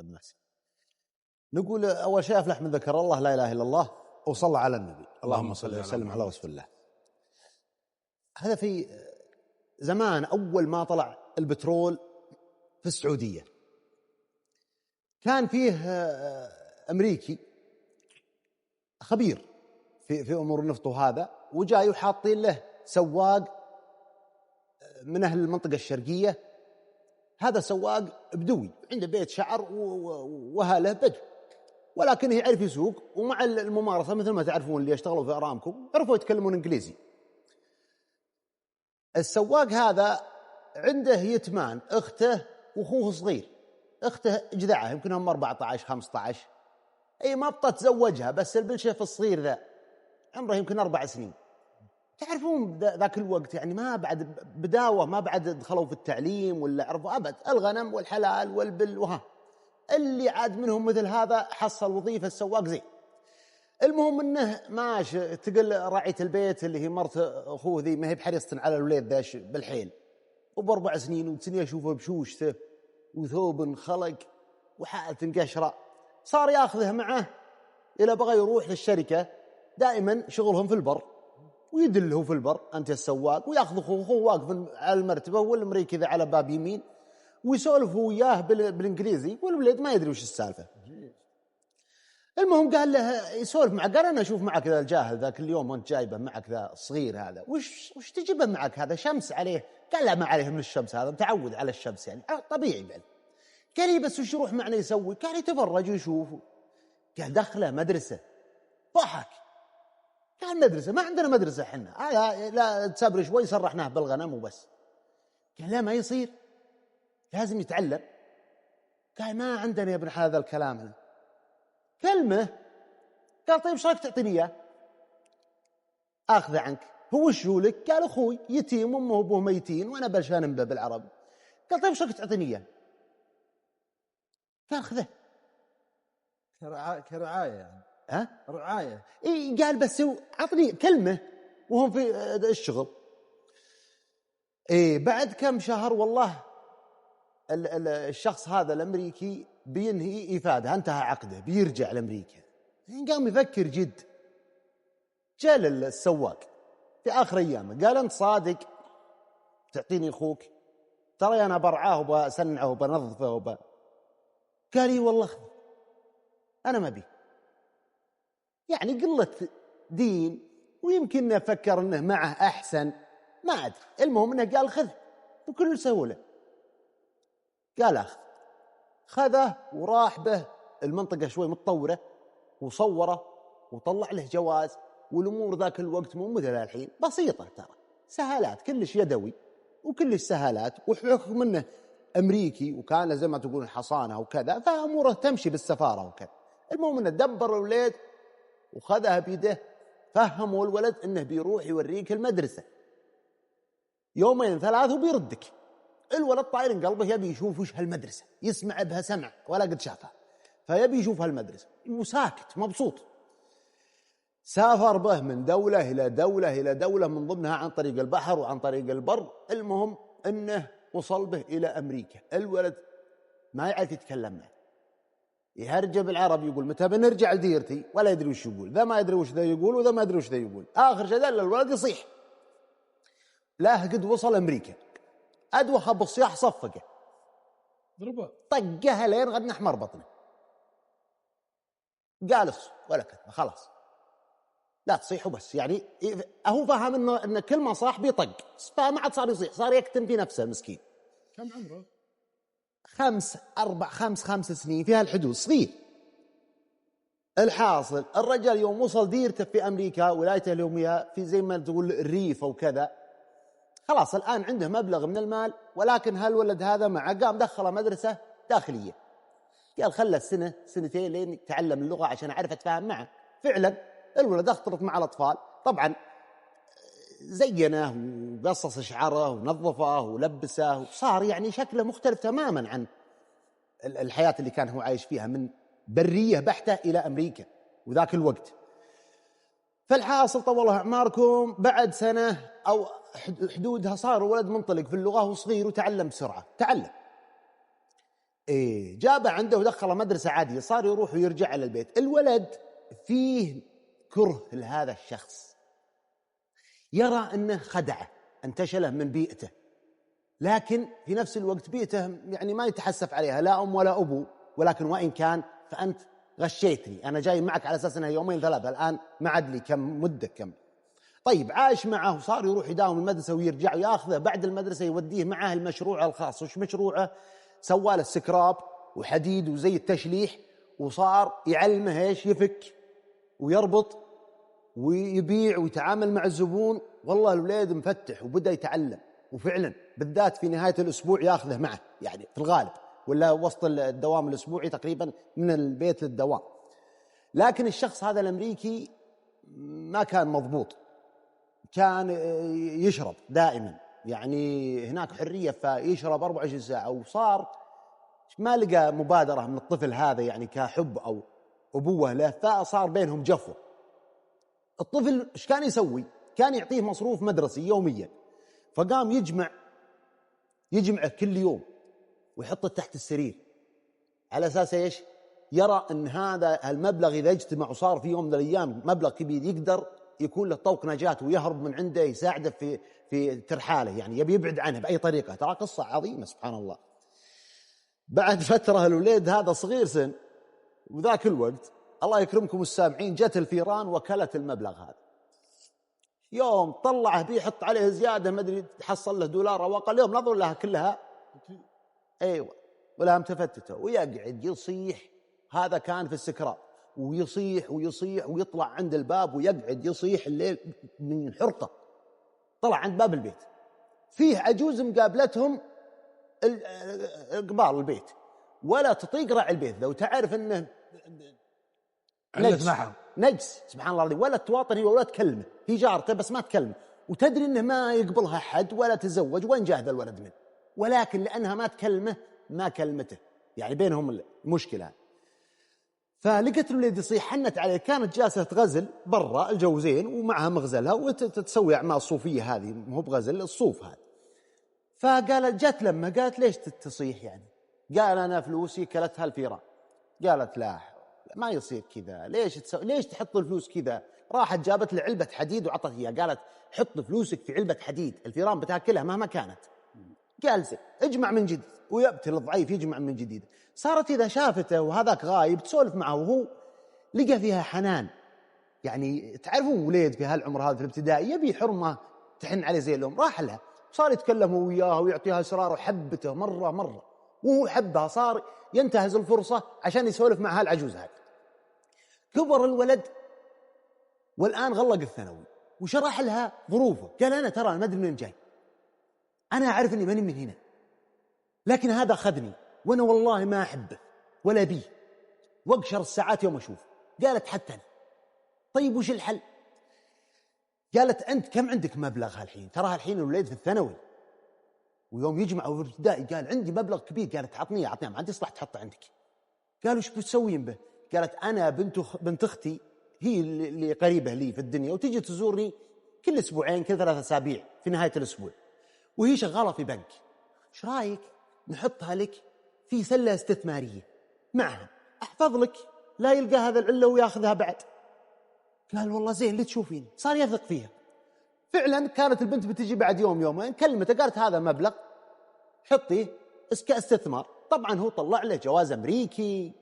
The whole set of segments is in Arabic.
الناس. نقول أول شيء أفلح من ذكر الله، لا إله إلا الله، وصلى على النبي، اللهم صل وسلم على رسول الله. هذا في زمان أول ما طلع البترول في السعودية، كان فيه أمريكي خبير في أمور النفط وهذا، وجاي وحاطين له سواق من أهل المنطقة الشرقية. هذا سواق بدوي عنده بيت شعر وهاله بدو، ولكنه يعرف يسوق، ومع الممارسة مثل ما تعرفون اللي يشتغلوا في أرامكو عرفوا يتكلمون إنجليزي. السواق هذا عنده يتمان، أخته وأخوه صغير، أخته جذعه يمكن هم 14-15، أي ما تزوجها، بس البلشف الصغير ذا عمره يمكن 4 سنين. تعرفون ذاك الوقت يعني ما بعد بداوة، ما بعد دخلوا في التعليم ولا عرفوا أبد الغنم والحلال والبل وها، اللي عاد منهم مثل هذا حصل وظيفة السواق زين. المهم انه ماشي، تقل راعية البيت اللي هي مرت اخوه ذي ما هي بحريصة على الوليد ذاش بالحيل، وب4 سنين وتسني اشوفه بشوشته وثوب خلق وحالة قشرة. صار ياخذه معه الى بغى يروح للشركة، دائما شغلهم في البر ويدله في البر انت السواق، وياخذ اخوه واقف على المرتبة والامريكي ذا على باب يمين، ويسولف وياه بالانجليزي، والولد ما يدري وش السالفة. المهم قال له يسولف معه، قال انا اشوف معك ذا الجاهل ذاك اليوم وانت جايبه معك ذا الصغير هذا، وش تجيبه معك هذا؟ شمس عليه؟ قال لا ما عليه من الشمس، هذا متعود على الشمس يعني طبيعي. قال لي بس وش يروح معنا يسوي؟ قال يتفرج ويشوف. قال دخله مدرسة. ضحك، قال مدرسة؟ ما عندنا مدرسة حنا، لا تسابر شوي سرحناه بالغنم وبس. قال لا ما يصير، لازم يتعلم. قال ما عندنا يا ابن هذا الكلام هنا. كلمة. قال طيب ايش رايك تعطيني اياه اخذه عنك؟ هو وش هو لك؟ قال اخوي يتيم وامه وابوه ميتين وانا بلشان به بالعربي. قال طيب ايش رايك تعطيني اياه؟ قال خذه كرعاية يعني. ها رعاية. اي قال بس عطني كلمة وهم في الشغل. اي بعد كم شهر والله الشخص هذا الامريكي بينهي افاده، انتهى عقده، بيرجع لامريكا. قام يفكر جد. جاء السواق في اخر ايامه قال انت صادق تعطيني اخوك؟ ترى انا برعاه وبسنعه وبنظفه قال لي والله انا ما بي، يعني قلة دين، ويمكن نفكر انه معه احسن، ما ادري. المهم انه قال خذ بكل سهوله. قال خذه وراح به المنطقة شوي متطورة، وصوره وطلع له جواز، والأمور ذاك الوقت مو مثل الحين، بسيطة ترى، سهالات كلش يدوي وكلش سهالات، وحكم منه أمريكي وكان زي ما تقول حصانة وكذا، فأموره تمشي بالسفارة وكذا. المهم أنه دبر الولد وخذها بيده، فهموا الولد أنه بيروح يوريك المدرسة 2-3 وبيردك. الولد طاير قلبه يبي يشوف وش هالمدرسة، يسمع بها سمع ولا قد شافها، فيبي يشوف هالمدرسة، وساكت مبسوط. سافر به من دولة إلى دولة إلى دولة، من ضمنها عن طريق البحر وعن طريق البر. المهم أنه وصل به إلى أمريكا. الولد ما يعرف يتكلم معه، يهرجب العربي، يقول متى بنرجع لديرتي، ولا يدري وش يقول، ذا ما يدري وش ذا يقول وذا ما يدري وش ذا يقول. آخر شيء دل الولد يصيح، لا قد وصل أمريكا، أدوخ بالصياح صفقه ضربه طقها لين غد نحمر بطنه. جالس ولا كلمة، خلاص لا تصيحوا بس، يعني هو فاهم إن كل ما صاح بيطق، فما عاد صار يصيح، صار يكتم في نفسه المسكين. كم عمره؟ 5 سنين في هالحدود، صغير. الحاصل الرجال يوم وصل ديرته في أمريكا، ولايته اليومية في زي ما تقول الريف أو كذا، خلاص الآن عنده مبلغ من المال، ولكن هالولد هذا معه قام دخله مدرسة داخلية. قال خله سنتين لين يتعلم اللغة عشان أعرف أتفاهم معه. فعلا الولد اختلط مع الأطفال، طبعا زينه وقصص شعره ونظفه ولبسه، وصار يعني شكله مختلف تماما عن الحياة اللي كان هو عايش فيها، من برية بحتة إلى أمريكا وذاك الوقت. فالحاصل طول الله أعماركم، بعد سنة أو حدودها صار ولد منطلق في اللغة وصغير، وتعلم بسرعة، تعلم. إيه جابه عنده ودخله مدرسة عادية، صار يروح ويرجع على البيت. الولد فيه كره لهذا الشخص، يرى أنه خدعه، انتشله من بيئته، لكن في نفس الوقت بيئته يعني ما يتحسف عليها لا أم ولا أبو، ولكن وإن كان فأنت غشيتني، أنا جاي معك على أساس أنها يومين ثلاثة، الآن ما عاد لي كم مدة كم. طيب عاش معه وصار يروح يداوم المدرسة ويرجع وياخذه بعد المدرسة يوديه معه المشروع الخاص. وش مشروعه؟ سواله سكراب وحديد وزي التشليح، وصار يعلمه ايش يفك ويربط ويبيع ويتعامل مع الزبون. والله الولاد مفتح وبدأ يتعلم، وفعلا بالذات في نهاية الأسبوع ياخذه معه، يعني في الغالب ولا وسط الدوام الأسبوعي تقريبا من البيت للدوام. لكن الشخص هذا الأمريكي ما كان مضبوط، كان يشرب دائما، يعني هناك حرية فيشرب 24 ساعة، وصار ما لقى مبادرة من الطفل هذا يعني كحب أو أبوة له، فصار بينهم جفوة. الطفل إيش كان يسوي؟ كان يعطيه مصروف مدرسي يوميا، فقام يجمعه كل يوم ويحطه تحت السرير، على أساس إيش؟ يرى أن هذا المبلغ إذا اجتمع وصار في يوم من الأيام مبلغ كبير يقدر يكون له طوق نجاة ويهرب من عنده، يساعده في ترحاله، يعني يبي يبعد عنه بأي طريقة. ترى قصة عظيمة سبحان الله. بعد فترة الوليد هذا صغير سن، وذاك الوقت الله يكرمكم السامعين جت الفيران وكلت المبلغ هذا. يوم طلعه بيحط عليه زيادة، ما أدري تحصل له دولار أو أقل، يوم نظر لها كلها أيوة ولا متفتته، ويقعد يصيح. هذا كان في السكراب، ويصيح ويصيح ويطلع عند الباب ويقعد يصيح الليل من حرقة. طلع عند باب البيت، فيه عجوز مقابلتهم قبال البيت، ولا تطيق راعي البيت لو تعرف انه نجس سبحان الله العظيم، ولا تواطن هي ولا تكلمه، هي جارته بس ما تكلمه، وتدري انه ما يقبلها حد ولا تزوج، وين جاه ذا الولد منه، ولكن لانها ما تكلمه ما كلمته، يعني بينهم المشكله. فلقت الولد يصيح، حنت عليه، كانت جالسه تغزل برا الجوزين ومعها مغزلها وتسوي اعمال صوفيه، هذه مو بغزل الصوف هذا. فقالت جت لما قالت ليش تصيح يعني؟ قال انا فلوسي كلتها الفيران. قالت لا ما يصير كذا، ليش تحط الفلوس كذا؟ راحت جابت له علبه حديد وعطت اياه، قالت حط فلوسك في علبه حديد، الفيران بتاكلها مهما كانت. قال زين اجمع من جديد، ويبتل الضعيف يجمع من جديد. صارت اذا شافته وهذاك غايب تسولف معه، وهو لقى فيها حنان. يعني تعرفون وليد في هالعمر هذا في الابتدائي يبي حرمه تحن عليه زي الام، راح لها صار يتكلم وياها ويعطيها اسرار، وحبته مره وهو حبها، صار ينتهز الفرصه عشان يسولف مع هالعجوز هذه. كبر الولد والان غلق الثانوي، وشرح لها ظروفه. قال انا ترى ما ادري منين جاي، انا اعرف اني ماني من هنا، لكن هذا اخذني وانا والله ما احبه ولا بيه، واقشر الساعات يوم اشوف. قالت حتى أنا. طيب وش الحل؟ قالت أنت كم عندك مبلغ هالحين؟ ترى هالحين الوليد في الثانوي، ويوم يجمع أو في الابتدائي قال عندي مبلغ كبير. قالت عطني ما عندي صلاح تحطه عندك. قالوا ايش بتسوين به؟ قالت أنا بنت أختي هي اللي قريبة لي في الدنيا، وتجي تزورني كل أسبوعين كل 3 أسابيع في نهاية الأسبوع، وهي شغالة في بنك. ايش رايك نحطها لك في سلة استثمارية معها، احفظ لك لا يلقى هذا العلة وياخذها بعد. قال والله زين اللي تشوفين. صار يثق فيها. فعلا كانت البنت بتجي بعد يومين كلمته، قالت هذا مبلغ حطيه كاستثمار. طبعا هو طلع له جواز امريكي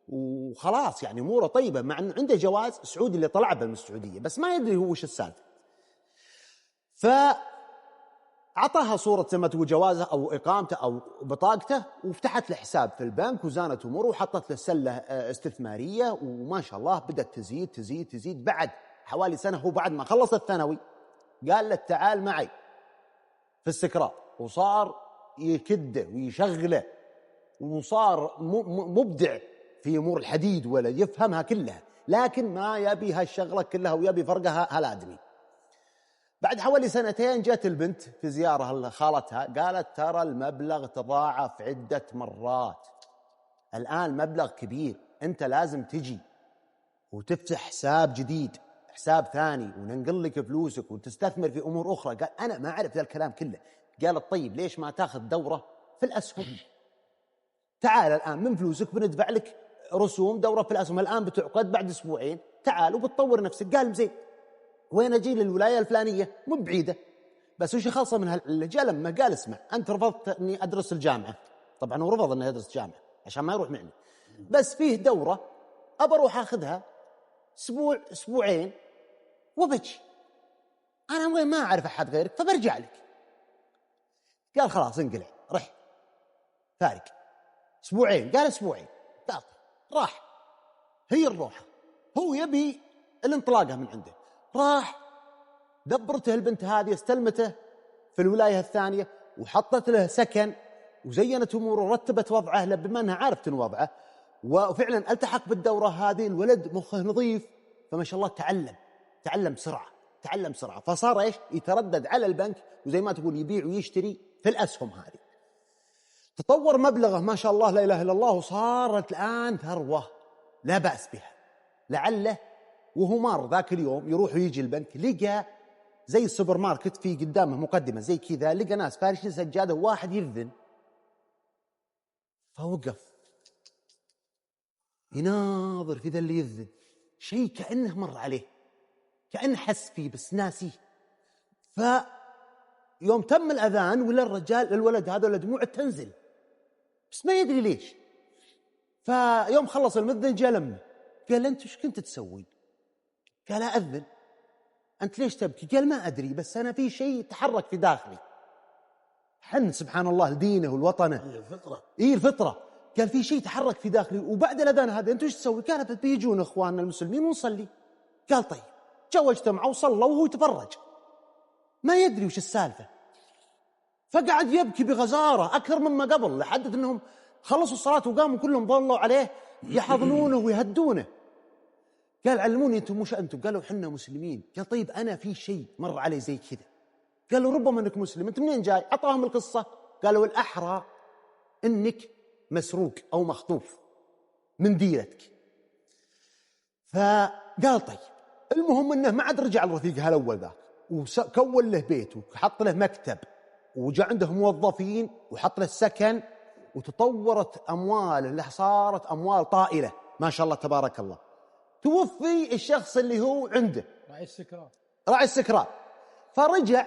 وخلاص، يعني اموره طيبه، مع انه عنده جواز سعودي اللي طلع به من السعوديه، بس ما يدري هو وش السالفه. فأعطاها صورة زي ما تقول جوازه أو إقامته أو بطاقته، وفتحت له حساب في البنك وزانت أموره وحطت له سلة استثمارية، وما شاء الله بدأت تزيد. بعد حوالي سنة، هو بعد ما خلص الثانوي قال له تعال معي في السكراب، وصار يكده ويشغله، وصار مبدع في أمور الحديد ولا يفهمها كلها، لكن ما يبي هالشغلة كلها ويبي فرقها هالآدمي. بعد حوالي 2 جات البنت في زيارة لخالتها، قالت ترى المبلغ تضاعف عدة مرات، الآن مبلغ كبير، أنت لازم تجي وتفتح حساب جديد، حساب ثاني، وننقل لك فلوسك وتستثمر في أمور أخرى. قال أنا ما أعرف ذا الكلام كله. قالت طيب ليش ما تاخذ دورة في الأسهم؟ تعال الآن من فلوسك بندفع لك رسوم دورة في الأسهم الآن بتعقد بعد أسبوعين، تعال وبتطور نفسك. قال زين، وين أجي للولاية الفلانية؟ مو بعيدة، بس وش خلصه من جاء لما قال اسمع أنت رفضت أني أدرس الجامعة، طبعا هو رفض أنه يدرس جامعة عشان ما يروح معي، بس فيه دورة أبى أروح أخذها أسبوع أسبوعين وبجي، أنا وين ما أعرف أحد غيرك فبرجع لك. قال خلاص انقلع، رح فارق أسبوعين. قال أسبوعين، قال راح، هي الروحة، هو يبي الانطلاقة من عنده، راح دبرته البنت هذه، استلمته في الولاية الثانية وحطت له سكن وزينت أموره ورتبت وضعه له بما أنها عارفة وضعه، وفعلا التحق بالدورة هذه. الولد مخه نظيف، فما شاء الله تعلم بسرعة، فصار إيش يتردد على البنك وزي ما تقول يبيع ويشتري في الأسهم هذه. تطور مبلغه ما شاء الله لا إله إلا الله، وصارت الآن ثروة لا بأس بها. لعله وهو مار ذاك اليوم يروح ويجي البنك، لقى زي السوبر ماركت في قدامه مقدمة زي كذا، لقى ناس فارشين سجادة وواحد يذن، فوقف يناظر في ذا اللي يذن، شيء كأنه مر عليه، كأنه حس فيه بس ناسيه. فيوم تم الأذان ولا الرجال الولد هذا ولا دموعه تنزل بس ما يدري ليش. فيوم خلص المذن جاء لمه، قال أنت وش كنت تسوي؟ قال أذن. أنت ليش تبكي؟ قال ما أدري، بس أنا في شيء تحرك في داخلي، حن سبحان الله لدينه والوطنه، الفطرة. قال في شيء تحرك في داخلي، وبعد الأذان هذا أنت وش تسوي؟ قال بيجون إخواننا المسلمين ونصلي. قال طيب، جو اجتمعوا وصلوا وهو يتفرج ما يدري وش السالفة، فقعد يبكي بغزارة أكثر مما قبل، لحد أنهم خلصوا الصلاة وقاموا كلهم ضلوا عليه يحضنونه ويهدونه. قال علموني أنتم وش أنتم؟ قالوا حنا مسلمين. قال طيب أنا في شيء مر علي زي كذا. قالوا ربما أنك مسلم، أنت منين جاي؟ أعطاهم القصة. قالوا الأحرى أنك مسروق أو مخطوف من ديرتك. فقال طيب، المهم أنه ما عاد رجع لرفيقها الأول ذاك، وكون له بيت وحط له مكتب وجاء عنده موظفين وحط له السكن، وتطورت أمواله اللي صارت أموال طائلة ما شاء الله تبارك الله. توفي الشخص اللي هو عنده راعي السكران، فرجع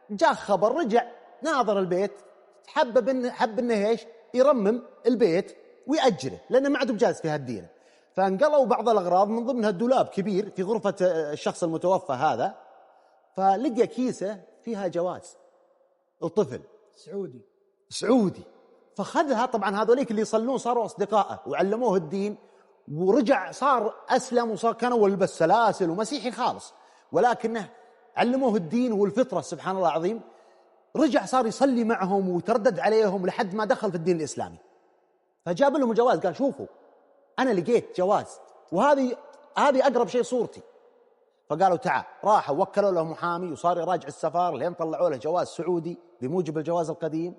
جاء خبر، رجع ناظر البيت، حب انه ايش يرمم البيت ويأجره لأنه ما عاد بجالس في هالديرة. فانقلوا بعض الأغراض، من ضمنها الدولاب كبير في غرفة الشخص المتوفى هذا، فلقى كيسة فيها جواز الطفل سعودي، فخذها. طبعا هذوليك اللي يصلون صاروا أصدقائه وعلموه الدين، ورجع صار أسلم وصار كان أول بس سلاسل ومسيحي خالص، ولكنه علموه الدين والفطرة سبحان الله العظيم. رجع صار يصلي معهم وتردد عليهم لحد ما دخل في الدين الإسلامي. فجاب لهم جواز، قال شوفوا أنا لقيت جواز وهذه أقرب شيء صورتي. فقالوا تعال، راحوا وكلوا له محامي وصار يراجع السفارة لين طلعوا له جواز سعودي بموجب الجواز القديم.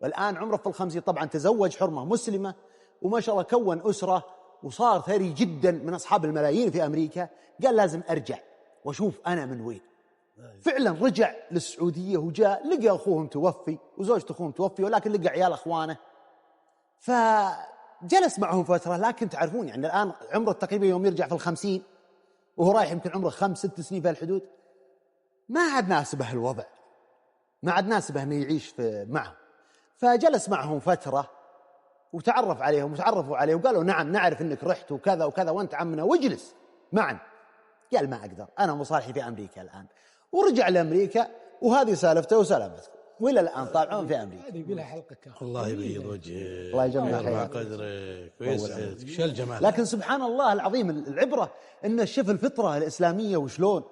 والآن عمره في ال50، طبعا تزوج حرمة مسلمة وما شاء الله كون أسرة وصار ثري جدا من أصحاب الملايين في أمريكا. قال لازم أرجع وأشوف أنا من وين. فعلا رجع للسعودية وجاء لقى أخوهم توفي وزوجة أخوهم توفي، ولكن لقى عيال أخوانه، فجلس معهم فترة. لكن تعرفون يعني الآن عمره تقريبا يوم يرجع في ال50 وهو رايح يمكن عمره 5-6 سنين في الحدود، ما عاد ناسبه الوضع، ما عاد ناسبه أنه يعيش معهم. فجلس معهم فترة وتعرف عليهم وتعرفوا عليه وقالوا نعم نعرف أنك رحت وكذا وكذا وأنت عمنا واجلس معنا. قال ما أقدر، أنا مصالحي في أمريكا الآن. ورجع لأمريكا، وهذه سالفته وسلامته، وإلى الآن طالعون في أمريكا. هذه بلا حلقة كاملة. الله يبيض وجهك، الله يجمع يرفع قدرك ويسعدك، شو الجمال. لكن سبحان الله العظيم العبرة إن شوف الفطرة الإسلامية وشلون،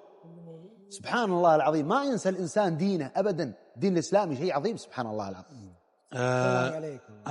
سبحان الله العظيم ما ينسى الإنسان دينه أبدا. دين الإسلامي شيء عظيم سبحان الله العظيم. السلام عليكم.